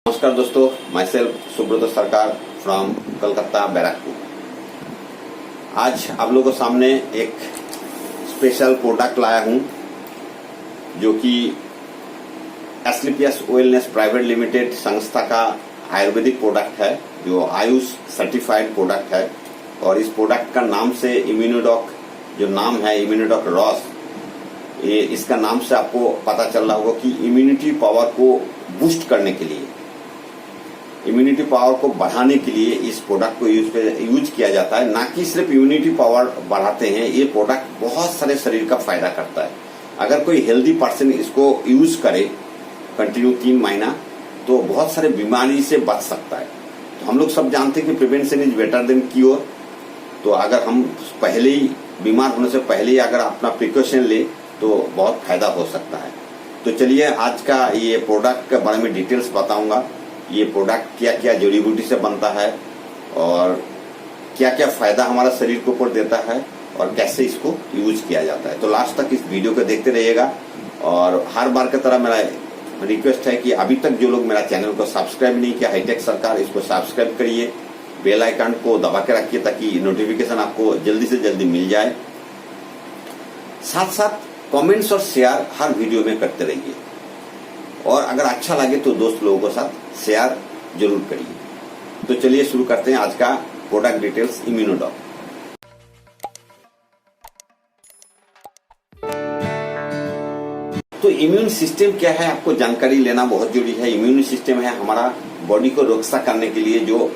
नमस्कार दोस्तों, my self Subrat सरकार फ्रॉम कलकत्ता बैरकपुर। आज आप लोगों के सामने एक स्पेशल प्रोडक्ट लाया हूं जो कि एस्क्लेपियस वेलनेस प्राइवेट लिमिटेड संस्था का आयुर्वेदिक प्रोडक्ट है, जो आयुष सर्टिफाइड प्रोडक्ट है। और इस प्रोडक्ट का नाम से इम्यूनोडॉक जो नाम है, इम्यूनोडॉक रॉस, ये इसका नाम से आपको पता चल रहा होगा कि इम्यूनिटी पावर को बूस्ट करने के लिए, इम्यूनिटी पावर को बढ़ाने के लिए इस प्रोडक्ट को यूज किया जाता है। ना कि सिर्फ इम्यूनिटी पावर बढ़ाते हैं, ये प्रोडक्ट बहुत सारे शरीर का फायदा करता है। अगर कोई हेल्दी पर्सन इसको यूज करे कंटिन्यू 3 महीना, तो बहुत सारे बीमारी से बच सकता है। तो हम लोग सब जानते हैं कि prevention is better than cure. तो अगर हम पहले ही बीमार होने से पहले ही अगर अपना प्रिकॉशन ले तो बहुत फायदा हो सकता है। तो चलिए आज का ये प्रोडक्ट के बारे में डिटेल्स बताऊंगा। ये प्रोडक्ट क्या क्या जड़ी बूटी से बनता है और क्या क्या फायदा हमारा शरीर के ऊपर देता है और कैसे इसको यूज किया जाता है। तो लास्ट तक इस वीडियो को देखते रहिएगा। और हर बार की तरह मेरा रिक्वेस्ट है कि अभी तक जो लोग मेरा चैनल को सब्सक्राइब नहीं किया, हाईटेक सरकार, इसको सब्सक्राइब करिए, बेल आइकन को दबा के रखिए ताकि नोटिफिकेशन आपको जल्दी से जल्दी मिल जाए। साथ साथ कमेंट्स और शेयर हर वीडियो में करते रहिए और अगर अच्छा लगे तो दोस्त लोगों के साथ शेयर जरूर करिए। तो चलिए शुरू करते हैं आज का प्रोडक्ट डिटेल्स इम्यूनोडॉक। तो इम्यून सिस्टम क्या है, आपको जानकारी लेना बहुत जरूरी है। इम्यून सिस्टम है हमारा बॉडी को रक्षा करने के लिए, जो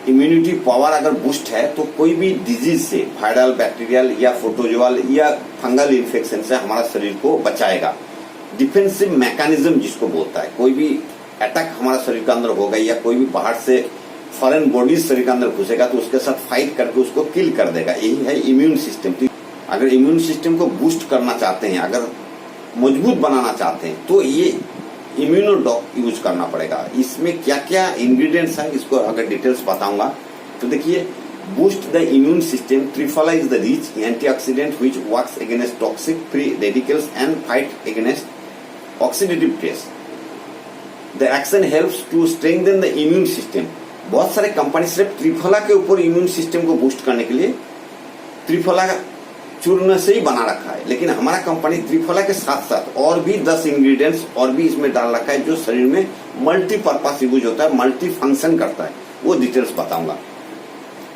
इम्यूनिटी पावर अगर बूस्ट है तो कोई भी डिजीज से, वायरल, बैक्टीरियल या फोटोजोअल या फंगल इन्फेक्शन से हमारा शरीर को बचाएगा। डिफेंसिव मैकेनिज्म जिसको बोलता है, कोई भी अटैक हमारा शरीर के अंदर होगा या कोई भी बाहर से फॉरेन बॉडीज शरीर के अंदर घुसेगा तो उसके साथ फाइट करके उसको किल कर देगा। यही है इम्यून सिस्टम। तो अगर इम्यून सिस्टम को बूस्ट करना चाहते हैं, अगर मजबूत बनाना चाहते हैं, तो ये इम्यूनोडॉक यूज करना पड़ेगा। इसमें क्या क्या इंग्रेडिएंट्स हैं इसको अगर डिटेल्स बताऊंगा तो देखिए, boost the immune system, triphala is the rich antioxidant which works against toxic free radicals and fight against oxidative stress. The action helps to strengthen the immune system. बहुत सारे कंपनी सिर्फ त्रिफला के ऊपर इम्यून सिस्टम को boost करने के लिए त्रिफला चूर्ण से ही बना रखा है, लेकिन हमारा कंपनी त्रिफला के साथ साथ और भी 10 इंग्रेडिएंट्स और भी इसमें डाल रखा है जो शरीर में मल्टीपर्पस यूज होता है, मल्टी फंक्शन करता है। वो डिटेल्स बताऊंगा।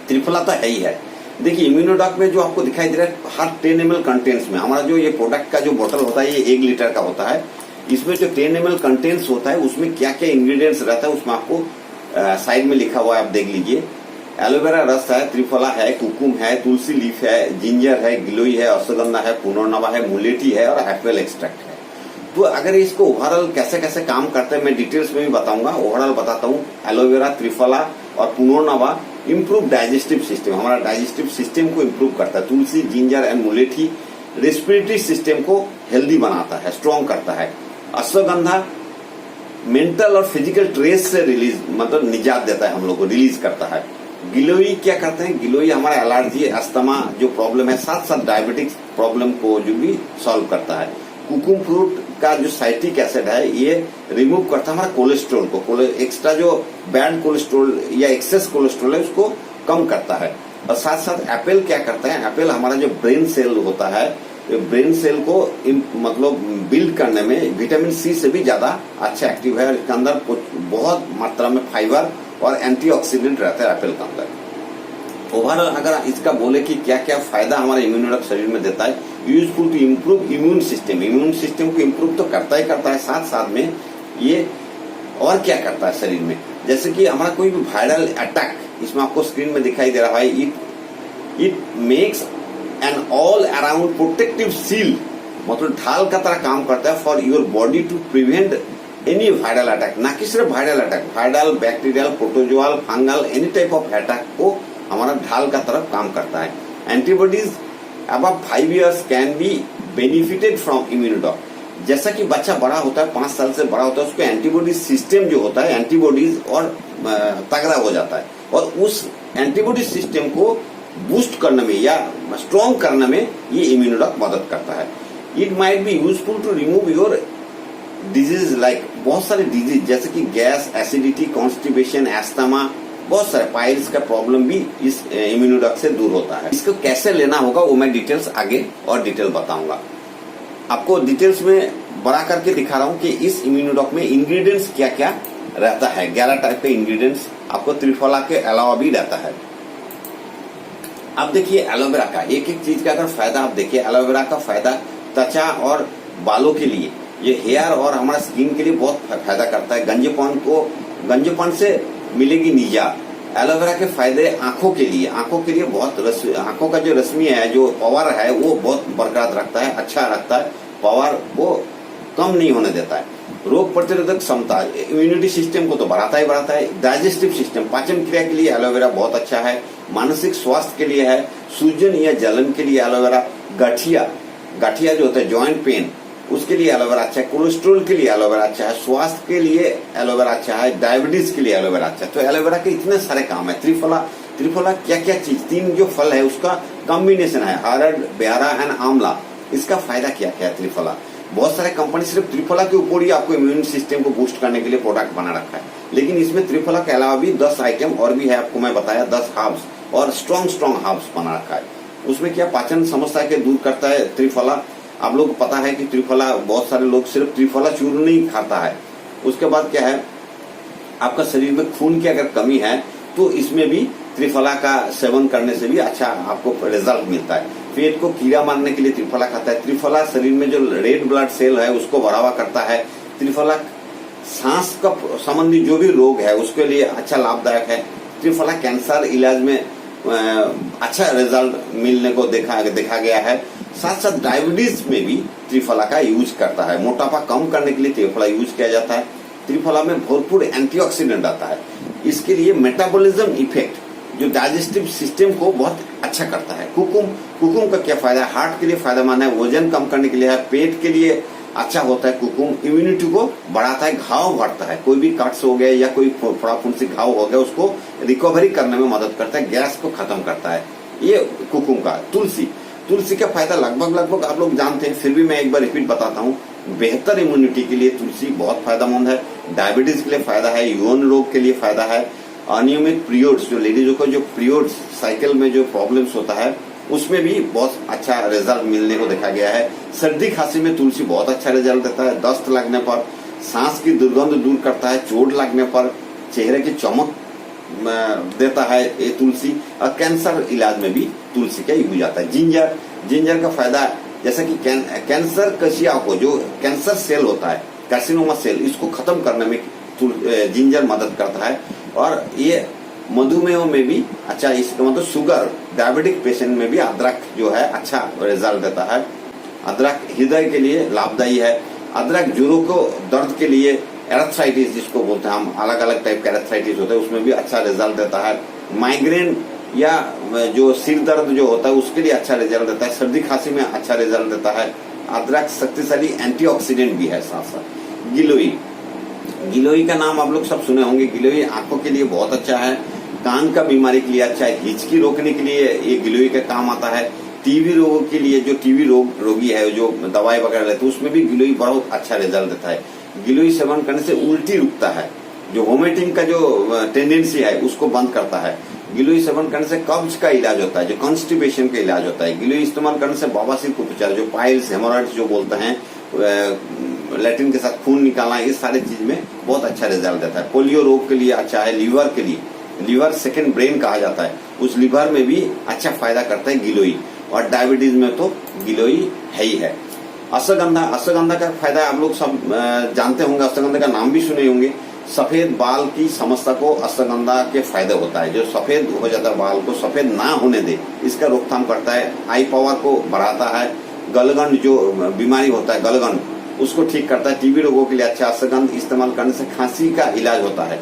त्रिफला तो है ही है। देखिए, इम्यूनोडॉक में जो आपको दिखाई दे रहा है, हर 10 ml कंटेंट्स में हमारा जो ये प्रोडक्ट का जो बोतल होता है ये 1 लीटर का होता है। इसमें जो 10 ml कंटेंट्स होता है उसमें क्या क्या इंग्रेडिएंट्स रहता है उसमें आपको साइड में लिखा हुआ है, आप देख लीजिए। एलोवेरा रस है, त्रिफला है, कुकुम है, तुलसी लीफ है, जिंजर है, गिलोई है, अश्वगंधा है, पुनर्नवा है, मुलेठी है और एप्पल एक्सट्रैक्ट है। तो अगर इसको ओवरऑल कैसे कैसे काम करते हैं मैं डिटेल्स में भी बताऊंगा। ओवरऑल बताता हूँ। एलोवेरा, त्रिफला और पुनर्नवा इम्प्रूव डाइजेस्टिव सिस्टम, हमारा डाइजेस्टिव सिस्टम को इम्प्रूव करता है। तुलसी, जिंजर एंड मुलेठी रेस्पिरेटरी सिस्टम को हेल्दी बनाता है, स्ट्रॉन्ग करता है। अश्वगंधा मेंटल और फिजिकल स्ट्रेस से रिलीज, मतलब निजात देता है, हम लोग को रिलीज करता है। गिलोई क्या करते हैं, गिलोई हमारा एलर्जी, अस्थमा जो प्रॉब्लम है, साथ साथ डायबिटिक्स प्रॉब्लम को जो भी सॉल्व करता है। कुकुम फ्रूट का जो साइट्रिक एसिड है ये रिमूव करता है हमारा कोलेस्ट्रॉल को, एक्स्ट्रा जो बैड कोलेस्ट्रॉल या एक्सेस कोलेस्ट्रॉल है उसको कम करता है। और साथ साथ एप्पल क्या करता है, एप्पल हमारा जो ब्रेन सेल होता है, ब्रेन सेल को मतलब बिल्ड करने में विटामिन सी से भी ज्यादा अच्छा एक्टिव है। इसके अंदर बहुत मात्रा में फाइबर और एंटीऑक्सीडेंट रहता है एप्पल के अंदर। ओवरऑल अगर इसका बोले कि क्या क्या फायदा हमारे इम्यूनोडॉक शरीर में देता है, useful to improve immune system, immune system को इम्प्रूव तो करता ही करता है, साथ साथ में ये और क्या करता है शरीर में, जैसे कि हमारा कोई भी वायरल अटैक, इसमें आपको स्क्रीन में दिखाई दे रहा है, it makes an all around protective seal, मतलब ढाल का तरह काम करता है for your body to prevent any viral attack. ना कि सिर्फ viral attack, viral, bacterial, protozoal, fungal, any type of attack को हमारा ढाल का तरफ काम करता है। Antibodies above 5 years can be benefited from Immunodoc. जैसा कि बच्चा बड़ा होता है, 5 साल से बड़ा होता है, उसको एंटीबॉडी सिस्टम जो होता है, एंटीबॉडीज और तगड़ा हो जाता है और उस एंटीबॉडी सिस्टम को बूस्ट करने में या स्ट्रॉन्ग करने में ये इम्यूनोडॉक मदद करता है। It might be useful to remove your disease like बहुत सारे डिजीज जैसे कि गैस, एसिडिटी, कॉन्स्टिपेशन, एस्थमा, बहुत सारे पाइल्स का प्रॉब्लम भी इस इम्यूनोडॉक से दूर होता है। इसको कैसे लेना होगा वो मैं डिटेल्स आगे और डिटेल बताऊंगा। आपको डिटेल्स में बड़ा करके दिखा रहा हूं कि इस इम्यूनोडॉक में इंग्रेडिएंट्स क्या क्या रहता है। 11 टाइप के इंग्रेडिएंट्स आपको त्रिफला के अलावा भी रहता है। अब देखिए एलोवेरा का एक एक चीज का अगर फायदा आप देखिए, एलोवेरा का फायदा त्वचा और बालों के लिए, ये हेयर और हमारा स्किन के लिए बहुत फायदा करता है। गंजेपन से मिलेगी निजात। एलोवेरा के फायदे आंखों के लिए बहुत आंखों का जो रश्मि है, जो पावर है वो बहुत बरकरार रखता है, अच्छा रखता है, पावर वो कम नहीं होने देता है। रोग प्रतिरोधक क्षमता, इम्यूनिटी सिस्टम को तो बढ़ाता है। डाइजेस्टिव सिस्टम, पाचन क्रिया के लिए एलोवेरा बहुत अच्छा है। मानसिक स्वास्थ्य के लिए है। सूजन या जलन के लिए एलोवेरा, गठिया जो होता है जॉइंट पेन, उसके लिए एलोवेरा अच्छा है। कोलेस्ट्रॉल के लिए एलोवेरा अच्छा है। स्वास्थ्य के लिए एलोवेरा अच्छा है। डायबिटीज के लिए एलोवेरा अच्छा है। तो एलोवेरा के इतने सारे काम है। त्रिफला क्या क्या चीज, 3 जो फल है उसका कॉम्बिनेशन है, हरड़, ब्यारा एंड आंवला। इसका फायदा क्या क्या है त्रिफला? बहुत सारे कंपनी सिर्फ त्रिफला के ऊपर ही आपको इम्यून सिस्टम को बूस्ट करने के लिए प्रोडक्ट बना रखा है, लेकिन इसमें त्रिफला के अलावा भी 10 आइटम और भी है। आपको मैं बताया 10 हर्ब्स और स्ट्रॉन्ग हर्ब्स बना रखा है। उसमें क्या पाचन समस्या के दूर करता है त्रिफला। आप लोग को पता है कि त्रिफला, बहुत सारे लोग सिर्फ त्रिफला चूर्ण नहीं खाता है। उसके बाद क्या है, आपका शरीर में खून की अगर कमी है तो इसमें भी त्रिफला का सेवन करने से भी अच्छा आपको रिजल्ट मिलता है। पेट को कीड़ा मारने के लिए त्रिफला खाता है। त्रिफला शरीर में जो रेड ब्लड सेल है उसको बढ़ावा करता है। त्रिफला सांस का संबंधी जो भी रोग है उसके लिए अच्छा लाभदायक है। त्रिफला कैंसर इलाज में अच्छा रिजल्ट मिलने को देखा गया है। साथ साथ डायबिटीज में भी त्रिफला का यूज करता है। मोटापा कम करने के लिए त्रिफला यूज किया जाता है। त्रिफला में भरपूर एंटीऑक्सीडेंट आता है। इसके लिए मेटाबॉलिज्म इफेक्ट, जो डाइजेस्टिव सिस्टम को बहुत अच्छा करता है। कुकुम का क्या फायदा है? हार्ट के लिए फायदेमंद है, वजन कम करने के लिए है, पेट के लिए अच्छा होता है। कुकुम इम्यूनिटी को बढ़ाता है, घाव भरता है। कोई भी कट्स हो गया या कोई फोड़ा फुंसी घाव हो गया उसको रिकवरी करने में मदद करता है, गैस को खत्म करता है। ये कुकुम का। तुलसी का फायदा लगभग आप लोग जानते हैं, फिर भी मैं एक बार रिपीट बताता हूँ। बेहतर इम्यूनिटी के लिए तुलसी बहुत फायदेमंद है। डायबिटीज के लिए फायदा है, यौन रोग के लिए फायदा है। अनियमित पीरियड्स, जो लेडीजों को जो पीरियड्स साइकिल में जो प्रॉब्लम्स होता है उसमें भी बहुत अच्छा रिजल्ट मिलने को देखा गया है। सर्दी खांसी में तुलसी बहुत अच्छा रिजल्ट देता है। दस्त लगने पर, सांस की दुर्गंध दूर करता है। चोट लगने पर चेहरे की चमक देता है ये तुलसी। और कैंसर इलाज में भी तुलसी का यूज आता है। जिंजर का फायदा, जैसा कि कैंसर कशिया को, जो कैंसर सेल होता है, कार्सिनोमा सेल, इसको खत्म करने में जिंजर मदद करता है। और ये मधुमेह में भी अच्छा, इसका मतलब शुगर डायबिटिक पेशेंट में भी अदरक जो है अच्छा रिजल्ट देता है। अदरक हृदय के लिए लाभदायी है। अदरक जोड़ों को दर्द के लिए, एरेथ्राइटिस जिसको बोलते हैं हम, अलग अलग टाइप का एरेथ्राइटिस होता है, उसमें भी अच्छा रिजल्ट देता है। माइग्रेन या जो सिर दर्द जो होता है उसके लिए अच्छा रिजल्ट देता है। सर्दी खांसी में अच्छा रिजल्ट देता है। अदरक शक्तिशाली एंटीऑक्सीडेंट भी है। साथ साथ गिलोई का नाम आप लोग सब सुने होंगे। गिलोई आंखों के लिए बहुत अच्छा है। कान का बीमारी के लिए अच्छा है। हिचकी रोकने के लिए ये गिलोई का काम आता है। टीबी रोगों के लिए, जो टीबी रोगी है जो दवाई वगैरह लेते हैं उसमें भी गिलोई बहुत अच्छा रिजल्ट देता है। गिलोई सेवन करने से उल्टी रुकता है। जो वोमिटिंग का जो टेंडेंसी है उसको बंद करता है। गिलोई सेवन करने से कब्ज का इलाज होता है, जो कॉन्स्टिपेशन का इलाज होता है। गिलोई इस्तेमाल करने से बवासीर को उपचार, जो पाइल्स, हेमोरॉइड्स जो बोलते हैं, लैट्रिन के साथ खून निकालना, इस सारे चीज में बहुत अच्छा रिजल्ट देता है। पोलियो रोग के लिए अच्छा है। लीवर के लिए, लीवर सेकंड ब्रेन कहा जाता है, उस लीवर में भी अच्छा फायदा करता है गिलोई। और डायबिटीज में तो गिलोई है ही है। अश्वगंधा का फायदा आप लोग सब जानते होंगे, अश्वगंधा का नाम भी सुने होंगे। सफेद बाल की समस्या को अश्वगंधा के फायदे होता है। जो सफेद हो जाता है बाल को सफेद ना होने दे, इसका रोकथाम करता है। आई पावर को बढ़ाता है। गलगंड जो बीमारी होता है, गलगंड, उसको ठीक करता है। टीबी रोगों के लिए अच्छा। अश्वगंध इस्तेमाल करने से खांसी का इलाज होता है।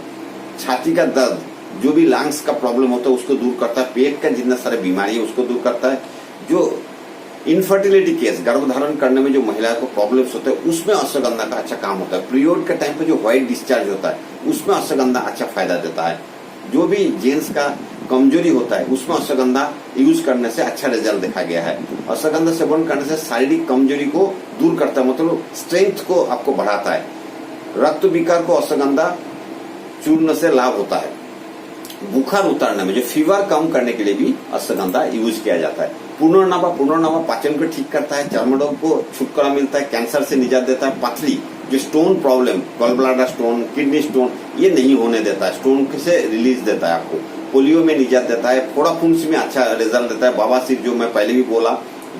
छाती का दर्द, जो भी लंग्स का प्रॉब्लम होता है उसको दूर करता है। पेट का जितना सारे बीमारी है उसको दूर करता है। जो इनफर्टिलिटी केस, गर्भधारण करने में जो महिला को प्रॉब्लम्स होते हैं उसमें अश्वगंधा का अच्छा काम होता है। पीरियड के टाइम पे जो व्हाइट डिस्चार्ज होता है उसमें अश्वगंधा अच्छा फायदा देता है। जो भी जेंट्स का कमजोरी होता है उसमें अश्वगंधा यूज करने से अच्छा रिजल्ट देखा गया है। अश्वगंधा सेवन करने से शारीरिक कमजोरी को दूर करता है, मतलब स्ट्रेंथ को आपको बढ़ाता है। रक्त विकार को अश्वगंधा चूर्ण से लाभ होता है। बुखार उतारने में, जो फीवर कम करने के लिए भी अश्वगंधा यूज किया जाता है। पुनर्नवा पाचन को ठीक करता है, चर्म रोग को छुटकारा मिलता है, कैंसर से निजात देता है, पथरी जो stone problem, gall bladder stone, kidney stone, ये नहीं होने देता है, स्टोन से रिलीज देता है आपको, पोलियो में निजात देता है, फोड़ा फुंसी में अच्छा रिजल्ट देता है, बवासीर जो मैं पहले भी बोला,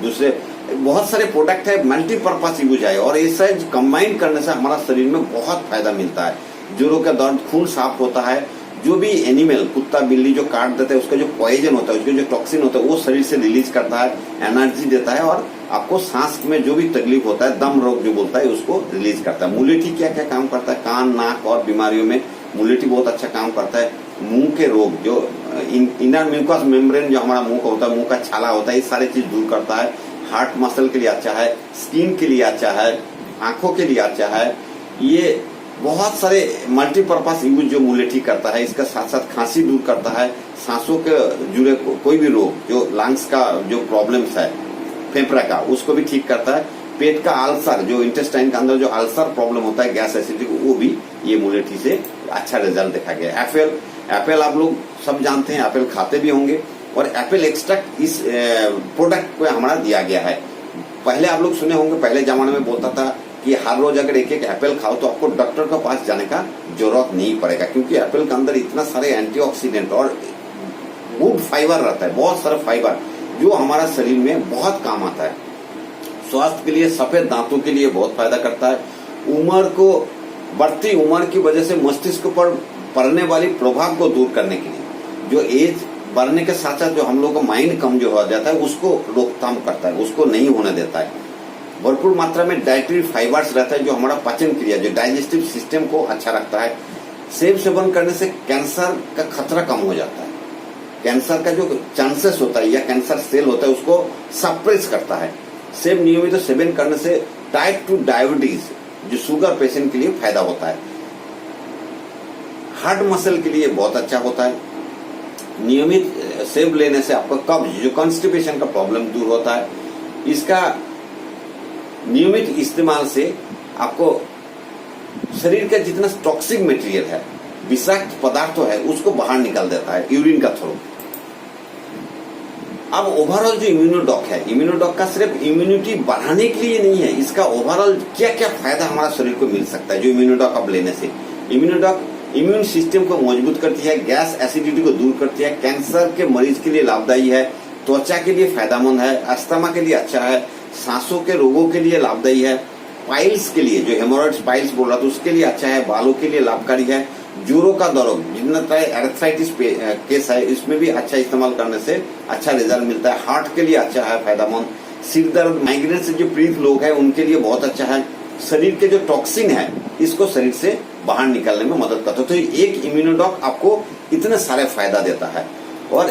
दूसरे बहुत सारे प्रोडक्ट है, मल्टीपर्पज यूज है और ये सब कंबाइन करने से हमारा शरीर में बहुत फायदा मिलता है। जोड़ों का दर्द, खून साफ होता है, जो भी एनिमल कुत्ता बिल्ली जो काट देता है उसका जो पॉइजन होता है, उसका जो टॉक्सिन होता है वो शरीर से रिलीज करता है, एनर्जी देता है और आपको सांस में जो भी तकलीफ होता है, दम रोग जो बोलता है, उसको रिलीज करता है। मुलेठी क्या क्या काम करता है, कान नाक और बीमारियों में मुलेठी बहुत अच्छा काम करता है। मुंह के रोग, जो इनर म्यूकस मेम्ब्रेन जो हमारा मुंह का होता है, मुंह का छाला होता है, ये सारी चीज दूर करता है। हार्ट मसल के लिए अच्छा है, स्किन के लिए अच्छा है, आंखों के लिए अच्छा है। ये बहुत सारे मल्टीपर्पज यूज जो मुलेठी करता है। इसका साथ साथ खांसी दूर करता है, सांसों के जुड़े कोई भी रोग, जो लंग्स का जो प्रॉब्लम्स है, फेफड़ा का, उसको भी ठीक करता है। पेट का अल्सर, जो इंटेस्टाइन के अंदर जो अल्सर प्रॉब्लम होता है, गैस एसिडिटी, वो भी ये मुलेठी से अच्छा रिजल्ट देखा गया। एप्पल आप लोग सब जानते हैं, एप्पल खाते भी होंगे और एप्पल एक्सट्रैक्ट इस प्रोडक्ट को हमारा दिया गया है। पहले आप लोग सुने होंगे, पहले जमाने में बोलता था कि हर रोज अगर एक एक एप्पल खाओ तो आपको डॉक्टर के पास जाने का जरूरत नहीं पड़ेगा, क्योंकि एप्पल के अंदर इतना सारे एंटीऑक्सीडेंट और गुड फाइबर रहता है, बहुत सारा फाइबर जो हमारा शरीर में बहुत काम आता है। स्वास्थ्य के लिए, सफेद दांतों के लिए बहुत फायदा करता है। उम्र को, बढ़ती उम्र की वजह से मस्तिष्क पर पड़ने वाली प्रभाव को दूर करने के लिए, जो एज बढ़ने के साथ साथ जो हम लोग का माइंड कमजोर हो जाता है उसको रोकथाम करता है, उसको नहीं होने देता है। भरपूर मात्रा में डाइटरी फाइबर्स रहता है जो हमारा पाचन क्रिया, जो डाइजेस्टिव सिस्टम को अच्छा रखता है। सेब सेवन करने से कैंसर का खतरा कम हो जाता है। कैंसर का जो चांसेस होता है या कैंसर सेल होता है उसको सप्रेस करता है। सेब नियमित सेवन करने से टाइप 2 डायबिटीज, जो शुगर पेशेंट के लिए फायदा होता है। हार्ट मसल के लिए बहुत अच्छा होता है। नियमित सेब लेने से आपका कब्ज, जो कॉन्स्टिपेशन का प्रॉब्लम दूर होता है। इसका नियमित इस्तेमाल से आपको शरीर का जितना टॉक्सिक मटेरियल है, विषाक्त पदार्थ है, उसको बाहर निकाल देता है यूरिन का थ्रू। अब ओवरऑल जो इम्यूनोडॉक है, इम्यूनोडॉक का सिर्फ इम्यूनिटी बढ़ाने के लिए नहीं है, इसका ओवरऑल क्या क्या फायदा हमारा शरीर को मिल सकता है जो इम्यूनोडॉक अब लेने से। इम्यूनोडॉक इम्यून सिस्टम को मजबूत करती है, गैस एसिडिटी को दूर करती है, कैंसर के मरीज के लिए लाभदायी है, त्वचा के लिए फायदेमंद है, अस्थमा के लिए अच्छा है, सांसों के रोगों के लिए लाभदायी है, पाइल्स के लिए, जो हेमोरॉइड्स पाइल्स बोल रहा था उसके लिए अच्छा है, बालों के लिए लाभकारी है, जोड़ों का दर्द, जितना एर्थराइटिस केस है इसमें भी अच्छा इस्तेमाल करने से अच्छा रिजल्ट मिलता है। हार्ट के लिए अच्छा है, फायदेमंद। सिर दर्द, माइग्रेन से जो पीड़ित लोग हैं उनके लिए बहुत अच्छा है। शरीर के जो टॉक्सिन है इसको शरीर से बाहर निकालने में मदद करता है। तो एक इम्यूनोडॉक आपको इतने सारे फायदा देता है। और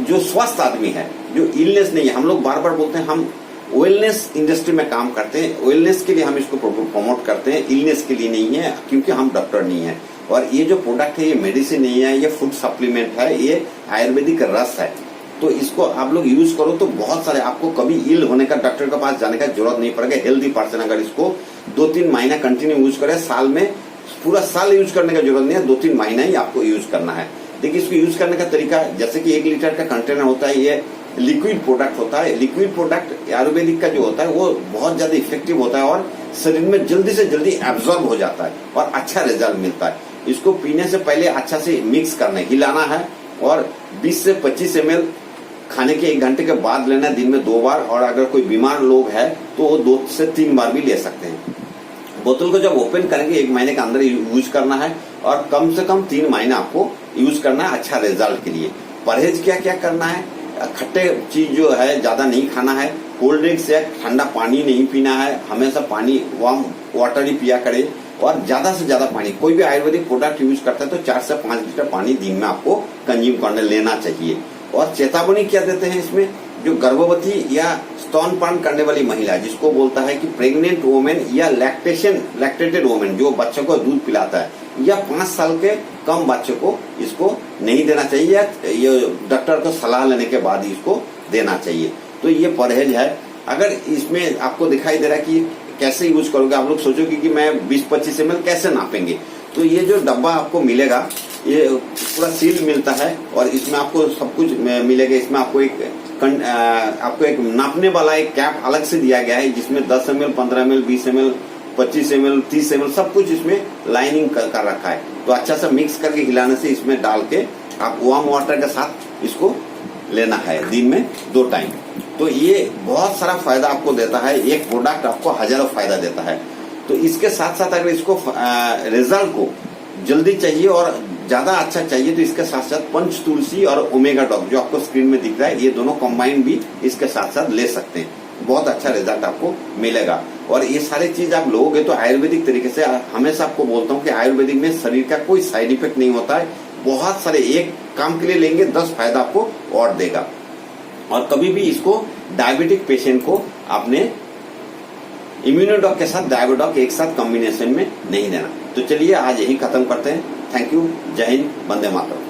जो स्वस्थ आदमी है, जो इलनेस नहीं है, हम लोग बार बार बोलते हैं हम वेलनेस इंडस्ट्री में काम करते हैं, वेलनेस के लिए हम इसको प्रमोट करते हैं, इलनेस के लिए नहीं है, क्योंकि हम डॉक्टर नहीं है। और ये जो प्रोडक्ट है ये मेडिसिन नहीं है, ये फूड सप्लीमेंट है, ये आयुर्वेदिक रस है। तो इसको आप लोग यूज करो तो बहुत सारे, आपको कभी इल होने का, डॉक्टर के पास जाने का जरूरत नहीं पड़ेगा। हेल्दी पर्सन अगर इसको 2-3 महीना कंटिन्यू यूज करे, साल में पूरा साल यूज करने का जरूरत नहीं है, 2-3 महीना ही आपको यूज करना है। देखिए इसको यूज करने का तरीका, जैसे कि 1 लीटर का कंटेनर होता है, ये लिक्विड प्रोडक्ट होता है। लिक्विड प्रोडक्ट आयुर्वेदिक का जो होता है वो बहुत ज्यादा इफेक्टिव होता है और शरीर में जल्दी से जल्दी एब्जॉर्ब हो जाता है और अच्छा रिजल्ट मिलता है। इसको पीने से पहले अच्छा से मिक्स करना है, हिलाना है और 20 से 25 ml खाने के 1 घंटे के बाद लेना है, दिन में 2 बार। और अगर कोई बीमार लोग है तो वो 2 से 3 बार भी ले सकते हैं। बोतल को जब ओपन करेंगे 1 महीने के अंदर यूज करना है और कम से कम 3 महीना आपको यूज करना है अच्छा रिजल्ट के लिए। परहेज क्या क्या करना है, खट्टे चीज जो है ज्यादा नहीं खाना है, कोल्ड ड्रिंक्स या ठंडा पानी नहीं पीना है, हमेशा पानी वार्म वाटर ही पिया करे और ज्यादा से ज्यादा पानी। कोई भी आयुर्वेदिक प्रोडक्ट यूज करता है तो 4 से 5 लीटर पानी दिन में आपको कंज्यूम करने लेना चाहिए। और चेतावनी क्या देते हैं इसमें, जो गर्भवती या स्तनपान करने वाली महिला, जिसको बोलता है कि प्रेग्नेंट वोमेन या लैक्टेटेड वोमेन, जो बच्चों को दूध पिलाता है, या 5 साल के कम बच्चों को इसको नहीं देना चाहिए, ये डॉक्टर को सलाह लेने के बाद ही इसको देना चाहिए। तो ये परहेज है। अगर इसमें आपको दिखाई दे रहा है कि कैसे यूज करोगे, आप लोग सोचोगे कि मैं 20-25 ml कैसे नापेंगे, तो ये जो डब्बा आपको मिलेगा, ये पूरा सील मिलता है और इसमें आपको सब कुछ मिलेगा। इसमें आपको एक नापने वाला एक कैप अलग से दिया गया है, जिसमें 10 ml, 15 ml, 20 ml, 25 ml, 30 ml सब कुछ इसमें लाइनिंग कर रखा है। तो अच्छा सा मिक्स करके हिलाने से इसमें डाल के आप वार्म वाटर के साथ इसको लेना है दिन में 2 टाइम। तो ये बहुत सारा फायदा आपको देता है। एक प्रोडक्ट आपको हजारों फायदा देता है। तो इसके साथ साथ अगर इसको रिजल्ट को जल्दी चाहिए और ज्यादा अच्छा चाहिए, तो इसके साथ साथ पंच तुलसी और ओमेगा डॉग जो आपको स्क्रीन में दिख रहा है, ये दोनों कंबाइन भी इसके साथ साथ ले सकते हैं। बहुत अच्छा रिजल्ट आपको मिलेगा। और ये सारी चीज आप लोगे तो आयुर्वेदिक तरीके से, हमेशा आपको बोलता हूँ कि आयुर्वेदिक में शरीर का कोई साइड इफेक्ट नहीं होता है। बहुत सारे, एक काम के लिए लेंगे 10 फायदा आपको और देगा। और कभी भी इसको डायबिटिक पेशेंट को आपने इम्यूनोडॉक के साथ डायबोडॉक एक साथ कॉम्बिनेशन में नहीं देना। तो चलिए आज यही खत्म करते हैं। Thank you. जय हिंद। वंदे मातरम।